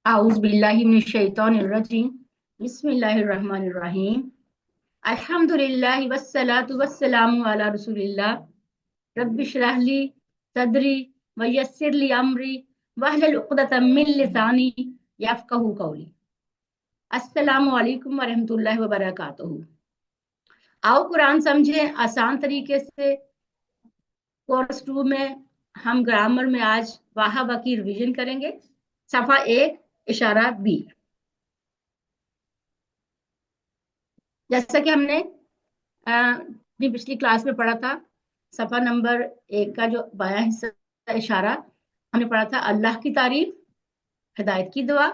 आऊज़ बिल्लाहि मिनश शैतानिर रजीम बिस्मिल्लाहिर रहमानिर रहीम अल्हम्दुलिल्लाहि वस्सलातु वस्सलामु अला रसूलिल्लाह रब्बि इश्रह ली सदरी व यस्सिर ली अमरी वहलुल उक़दतम मिन लिसानी यफ़क़हू क़ौली। अस्सलामु अलैकुम व रहमतुल्लाहि व बरकातुहू। आओ कुरान समझें आसान तरीके से। कोर्स 2 में हम ग्रामर में आज वाह वाह की रिवीजन करेंगे। सफ़ा 1 इशारा बी। जैसा कि हमने अपनी पिछली क्लास में पढ़ा था, सफ़ा नंबर 1 का जो बायां हिस्सा इशारा हमने पढ़ा था, अल्लाह की तारीफ, हिदायत की दुआ,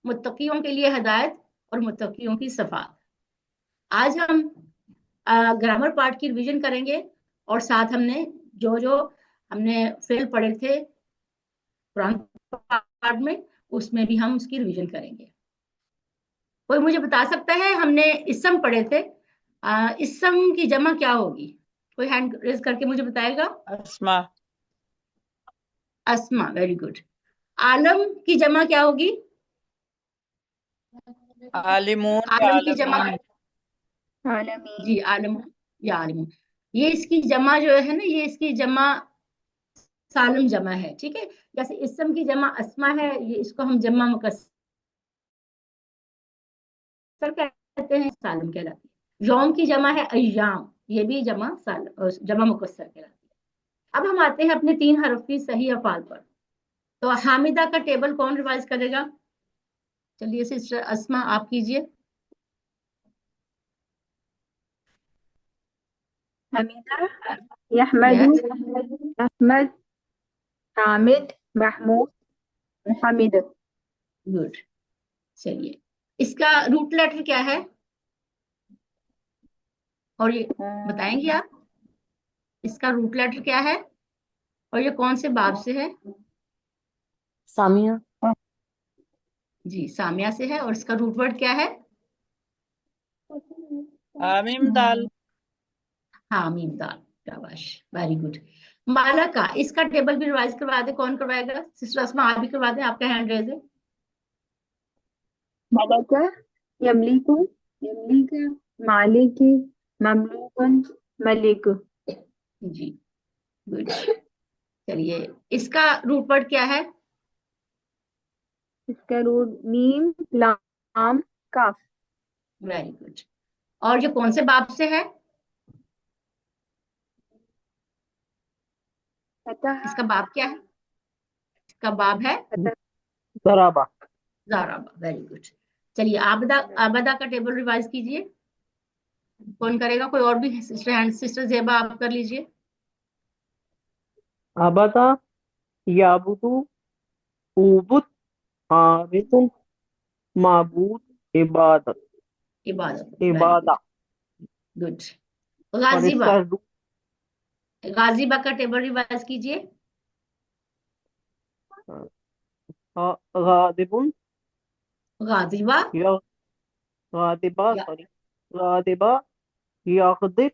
मुत्तकियों के लिए हिदायत और मुत्तकियों की सफ़ात। आज हम ग्रामर पार्ट की रिवीजन करेंगे और साथ हमने जो हमने फेल पढ़े थे कुरान पार्ट में, उसमें भी हम उसकी रिवीजन करेंगे। कोई मुझे बता सकता है, हमने इस्म पढ़े थे, इस्म की जमा क्या होगी? कोई हैंड रेज करके मुझे बताएगा। अस्मा। अस्मा, वेरी गुड। आलम की जमा क्या होगी? आलिमून आलम की जमा आलमीन। जी, आलम या आलिमून। ये इसकी जमा जो है ना, ये इसकी जमा सालम जमा है, ठीक है। जैसे इस्म की जमा अस्मा है, ये इसको हम जमा मुकस्सर कहते हैं, सालम कहलाती है। यौम की जमा है अय्याम, ये भी जमा जमा मुकस्सर कहलाती है। अब हम आते हैं अपने 3 हरफी सही अफ़ाल पर। तो हामिदा का टेबल कौन रिवाइज करेगा? चलिए सिस्टर अस्मा आप कीजिए। हमीदा, यहमदु, अहमद, हामिद, महमूद, मुहम्मद। गुड। चलिए, इसका रूट लेटर क्या है और ये बताएंगे आप? इसका रूट लेटर क्या है और ये कौन से बाब से है? सामिया। जी, सामिया से है। और इसका रूट वर्ड क्या है? आमीम दाल। हाँ, मीम दाल। शाबाश, वेरी गुड। माला का इसका टेबल भी रिवाइज करवा दे। कौन करवाएगा? सिस्टर अस्मा आप भी करवा दें, आपका हैंड रेज है। मलका, यमलिकु, यमलिका, मालिक, ममलूकन, मलिक। जी, गुड। चलिए, इसका रूट वर्ड क्या है? इसका रूट मीम, लाम, काफ। Very good. और ये कौन से बाब से है? फतह, इसका बाब क्या है? इसका बाब है जराबा। ज़ाराबा। Very good. चलिए, आबदा, आबदा का टेबल रिवाइज कीजिए। कौन करेगा? कोई और भी? सिस्टर ज़ेबा आप कर लीजिए। अबदा, याबुदु, उबुद, आबिदुन, माबूद, इबादत, इबादत। इबादा। गुड। और गाजिबा, इसका गाजिबा का टेबल रिवाइज कीजिए। गादिबुन, गाजिबा या गादिबा, या सॉरी, गादिबा, यागदिब,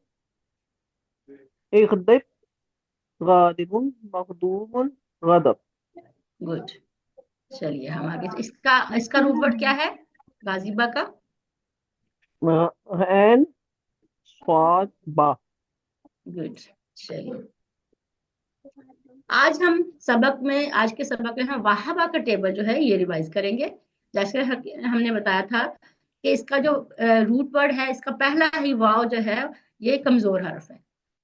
इगदिब, गादिबुन, मगदूबुन, गदब। गुड। चलिए, हम आगे। इसका इसका रूट वर्ड क्या है गाजिबा का? एन, स्वाद, बा। गुड। चलिए, आज हम सबक में, आज के सबक में हम वाहबा का टेबल जो है ये रिवाइज करेंगे। जैसे हमने बताया था कि इसका जो रूट वर्ड है, इसका पहला ही वाव जो है ये कमजोर हर्फ है।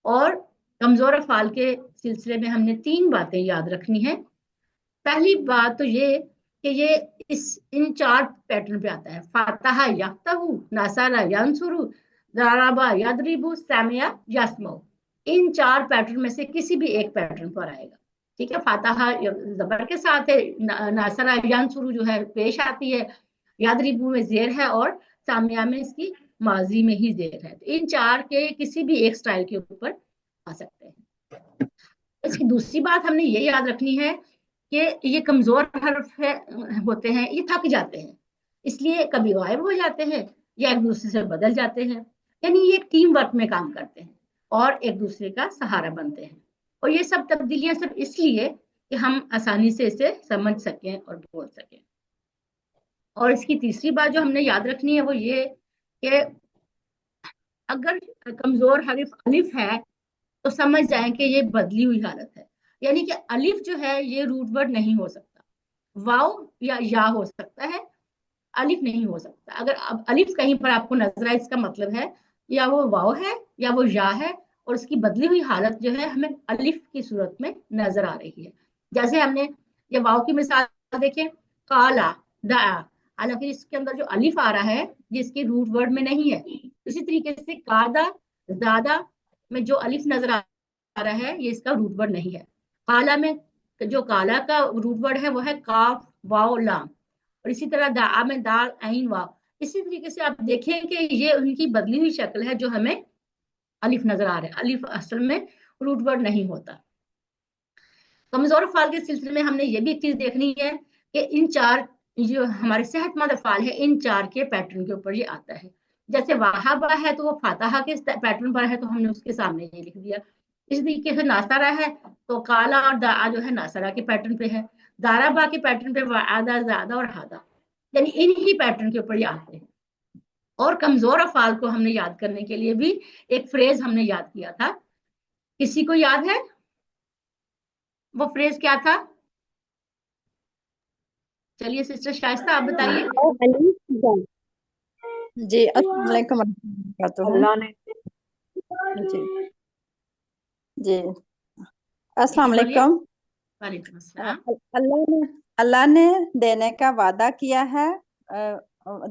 और कमजोर अफाल के सिलसिले में हमने 3 बातें याद रखनी है। पहली बात तो ये कि ये इन 4 पैटर्न पे आता है। फातहा यफ्तहु, नसरा यंसुरु, ज़राबा यदरिबु, सामिया यस्मउ। इन 4 पैटर्न में से किसी भी एक पैटर्न पर आएगा, ठीक है। फातहा जबर के साथ है, नसरा यंसुरु जो है पेश आती है, यदरिबु में जेर है और सामिया में इसकी माजी में ही जेर है। तो इन 4 के किसी भी एक स्टाइल के ऊपर आ सकते हैं। इसकी दूसरी बात हमने ये याद रखनी है कि ये कमजोर हर्फ है, होते हैं, ये थक जाते हैं, इसलिए कभी गायब हो जाते हैं या एक दूसरे से बदल जाते हैं। यानी ये एक टीम वर्क में काम करते हैं और एक दूसरे का सहारा बनते हैं। और ये सब तब्दीलियां सिर्फ इसलिए کہ ہم آسانی سے اسے سمجھ سکیں اور بول سکیں. اور اس کی تیسری بات جو ہم نے یاد رکھنی ہے وہ یہ کہ اگر کمزور حرف الف ہے تو سمجھ جائیں کہ یہ بدلی ہوئی حالت ہے. یعنی کہ الف جو ہے یہ روٹ ورڈ نہیں ہو سکتا. واؤ یا ہو سکتا ہے, الف نہیں ہو سکتا. اگر الف کہیں پر آپ کو نظر آئے اس کا مطلب ہے یا وہ واؤ ہے یا وہ یا ہے, اور اس کی بدلی ہوئی حالت جو ہے ہمیں الف کی صورت میں نظر آ رہی ہے. جیسے ہم نے یہ واؤ کی مثال دیکھیں, کالا دعا, حالانکہ اس کے اندر جو الف آ رہا ہے جس کے روٹ ورڈ میں نہیں ہے. اسی طریقے سے کادا زیادہ میں جو الف نظر آ رہا ہے یہ اس کا روٹ ورڈ نہیں ہے. کالا میں جو کالا کا روٹ ورڈ ہے وہ ہے کاف واو لام, اور اسی طرح دعا میں دال عین واو. اسی طریقے سے آپ دیکھیں کہ یہ ان کی بدلی ہوئی شکل ہے جو ہمیں الف نظر آ رہا ہے. الف اصل میں روٹ ورڈ نہیں ہوتا. کمزور افعال کے سلسلے میں ہم نے یہ بھی ایک چیز دیکھنی ہے کہ ان چار جو ہمارے صحت مند افعال ہے ان چار کے پیٹرن کے اوپر یہ آتا ہے. جیسے وہابہ ہے تو وہ فاتحہ کے پیٹرن پر ہے تو ہم نے اس کے سامنے یہ لکھ دیا. اس طریقے سے ناصرہ ہے تو کالا اور دعا جو ہے ناصرہ کے پیٹرن پہ ہے. دارابا کے پیٹرن پہ وعدہ زادہ اور ہادہ, یعنی ان ہی پیٹرن کے اوپر یہ آتے ہیں. اور کمزور افعال کو ہم نے یاد کرنے کے لیے بھی ایک فریز ہم نے یاد کیا تھا. کسی کو یاد ہے وہ فریز کیا تھا؟ چلیے سسٹر شائستہ آپ بتائیے. جی السلام علیکم ورحمۃ اللہ اللہ نے جی جی السلام علیکم. وعلیکم السلام. اللہ نے دینے کا وعدہ کیا ہے,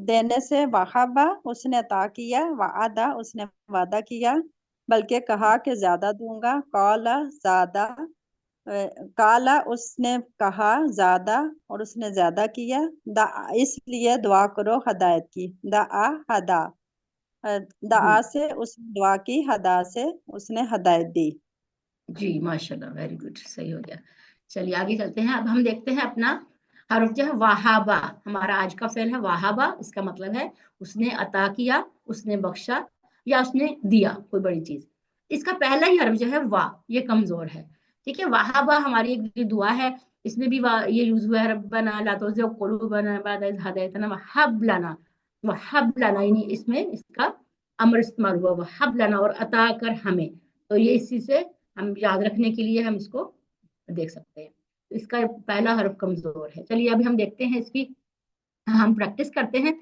دینے سے وہابہ اس نے عطا کیا, وعدہ اس نے وعدہ کیا, بلکہ کہا کہ زیادہ دوں گا. قالا زیادہ, کالا اس نے کہا زیادہ اور اس نے زیادہ کیا. اس لیے دعا کرو ہدایت کی. دعا ہدا, دعا سے اس دعا کی, ہدا سے اس نے ہدایت دی. جی ماشاءاللہ, ویری گڈ, صحیح ہو گیا. چلیے آگے چلتے ہیں. اب ہم دیکھتے ہیں اپنا حرف جو ہے وہابہ. ہمارا آج کا فعل ہے وہابہ. اس کا مطلب ہے اس نے عطا کیا, اس نے بخشا یا اس نے دیا کوئی بڑی چیز. اس کا پہلا ہی حرف جو ہے وا, یہ کمزور ہے. ٹھیک ہے, وہابہ ہماری ایک دعا ہے, اس میں بھی یہ یوز ہوا ہے ربنا لا تزغ قلوبنا بعد اذ ہدیتنا وہب لنا. وہب لنا یعنی اس میں اس کا امر استعمال ہوا, وہب لنا, اور عطا کر ہمیں. تو یہ اسی سے ہم یاد رکھنے کے لیے ہم اس کو دیکھ سکتے ہیں. اس کا پہلا حرف کمزور ہے. چلیے ابھی ہم دیکھتے ہیں اس کی, ہم پریکٹس کرتے ہیں.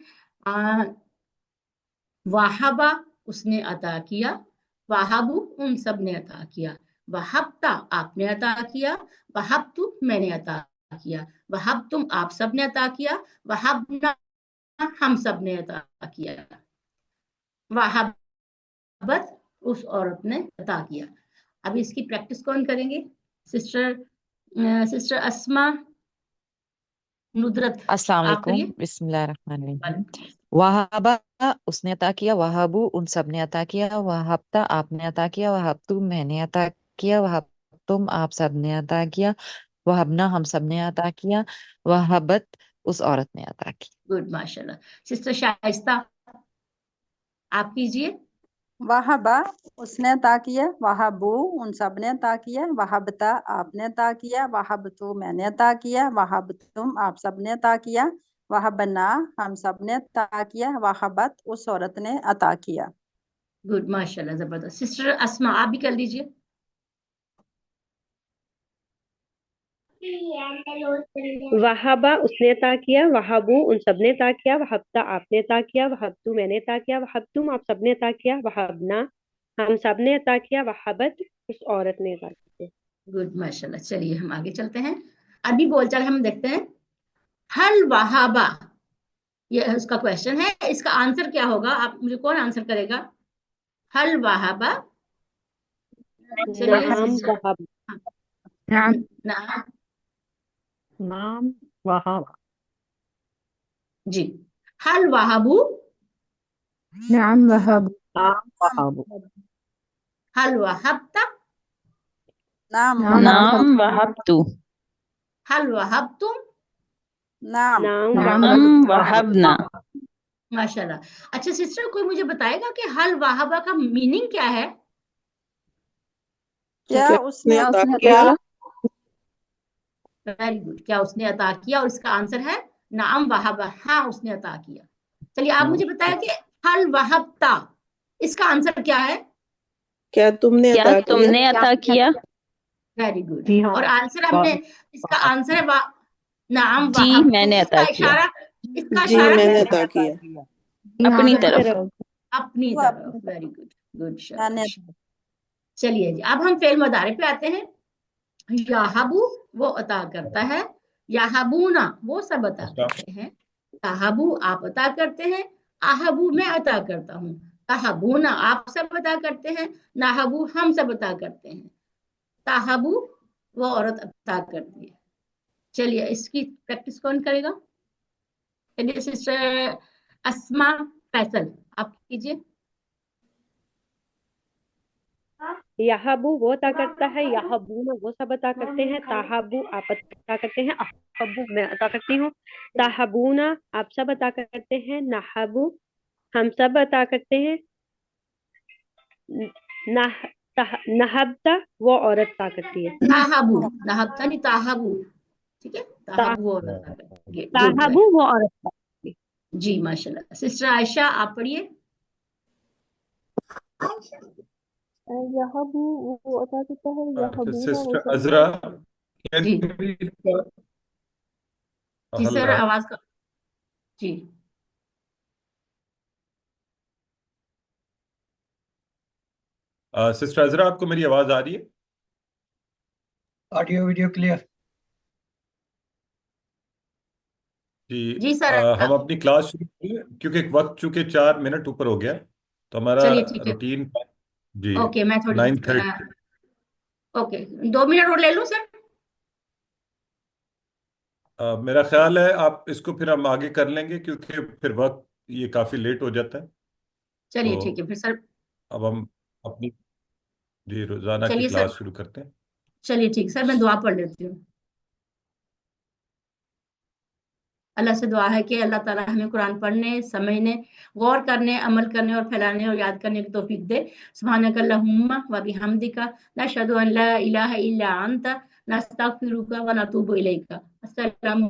وہابہ اس نے عطا کیا, وہابو ان سب نے عطا کیا, وہبتا آپ نے عطا کیا, وہبتو میں نے عطا کیا, وہبتم آپ سب نے عطا کیا, وہبنا ہم سب نے عطا کیا, وہبت اس عورت نے عطا کیا. اب اس کی پریکٹس کون کریں گے؟ سسٹر اسما ندرت, السلام آپ کریے. علیکم. بسم اللہ الرحمن الرحیم. وہابہ اس نے عطا کیا, وہابو ان سب نے عطا کیا, وہبتا آپ نے عطا کیا, وہبتم میں نے عطا کیا, وہبتم آپ سب نے عطا کیا, وہبنا ہم سب نے عطا کیا, وہبت اس عورت نے عطا کی. گڈ, ماشاءاللہ. سسٹر شائستہ آپ کیجئے. وہابہ اس نے عطا کیا, وہابو ان سب نے عطا کیا, وہبتا آپ نے عطا کیا, وہبتو میں نے عطا کیا, وہبتم آپ سب نے عطا کیا, وہبنا ہم سب نے عطا کیا, وہبت اس عورت نے عطا کیا. گڈ, ماشاءاللہ, زبردست. سسٹر اسما آپ بھی کر لیجئے. وہابہ اس نے عطا کیا, وہابو ان سب نے عطا کیا, وہبتا آپ نے عطا کیا, وہبتو میں نے عطا کیا, وہبتم آپ سب نے عطا کیا, وہبنا ہم سب نے عطا کیا, وہبت اس عورت نے عطا کیا. گڈ, ماشاءاللہ. چلیے ہم آگے چلتے ہیں. ابھی بول چال ہم دیکھتے ہیں. حل وہابہ, یہ اس کا کوشچن ہے, اس کا آنسر کیا ہوگا؟ آپ مجھے کون آنسر کرے گا؟ حل وہابہ. نعم وہب, نام وہابہ. جی, حل وہابو, نعم وهب. نام وہابہ. حل وہبتا, نام نام وہبتو, حل وہبتم. نام نعم وہبنا. ماشاءاللہ. اچھا سسٹر, کوئی مجھے بتائے گا کہ حل وہابہ کا میننگ کیا ہے؟ کیا اس نے کیا عطا اس نے کیا, عطا वेरी गुड, क्या उसने अता किया, और इसका आंसर है नाम वहाबा, हाँ उसने अता किया। चलिए आप मुझे बताया कि हल वहबता, इसका आंसर क्या है? क्या तुमने क्या अता किया? तुमने अता किया? वेरी गुड, जी हाँ। और आंसर हमने, इसका आंसर है नाम जी वहाब, मैंने इसका अता किया इशारा, इसका जी इशारा मैंने किस अता तरफ? किया। अपनी यहाँ तरफ। तरफ। अपनी वो तरफ, अपनी वेरी गुड, गुड मैंने शाबाश। चलिए जी, अब हम फेल मुदारे पे आते हैं। याहबू वो अता करता है, याहबूना वो सब अता करते हैं, ताहबू आप अता करते हैं, आहबू मैं अता करता हूँ, ताहबूना आप सब अता करते हैं, नाहबू हम सब अता करते हैं, ताहबू वो औरत अता करती है। चलिए इसकी प्रैक्टिस कौन करेगा? चलिए सिस्टर अस्मा फैसल आप कीजिए। यहाबू वो अता करता है, यहाबूना वो सब अता करते हैं, ताहाबू आप अता करते हैं, अहबू मैं अता करती हूँ, ताहाबूना आप सब अता करते हैं, नाहबू हम सब अता करते हैं, नाह नहबता वो औरत अता करती है। ताहबू, नहबता नहीं ताहबू, ठीक है, ताहबू वो औरत अता करती है। गुड, ताहाबू वो औरत अता करती है। जी माशाल्लाह। सिस्टर आयशा आप पढ़िए। यहाबू वो अता करता है, यहाबूना वो सिस्टर सब अजरा, जी जी सर, हल्ला। आवाज का जी। सिस्टर अजरा, आपको मेरी आवाज आ रही है? Audio video clear? जी। जी सर, हम अपनी क्लास शुरू करें क्योंकि वक्त चूंकि 4 मिनट ऊपर हो गया, तो हमारा चलिए ठीक है, रूटीन। जी। ओके मैं थोड़ी 9:30। ओके 2 मिनट और ले लूं सर? मेरा ख्याल है आप इसको फिर हम आगे कर लेंगे क्योंकि फिर वक्त ये काफी लेट हो जाता है। चलिए ठीक तो है फिर सर। अब हम अपनी जी रोजाना की चलिए क्लास सर, शुरू करते हैं। चलिए ठीक सर, मैं दुआ पढ़ लेती हूँ। अल्लाह से दुआ है कि अल्लाह ताला हमें कुरान पढ़ने, समझने, गौर करने, अमल करने और फैलाने और याद करने की तौफीक दे। सुब्हानक अल्लाहुम्मा व बिहम्दिका नशहदु अन ला इलाहा इल्ला अंता नस्तगफिरुका व नतूबु इलैका। अस्सलामु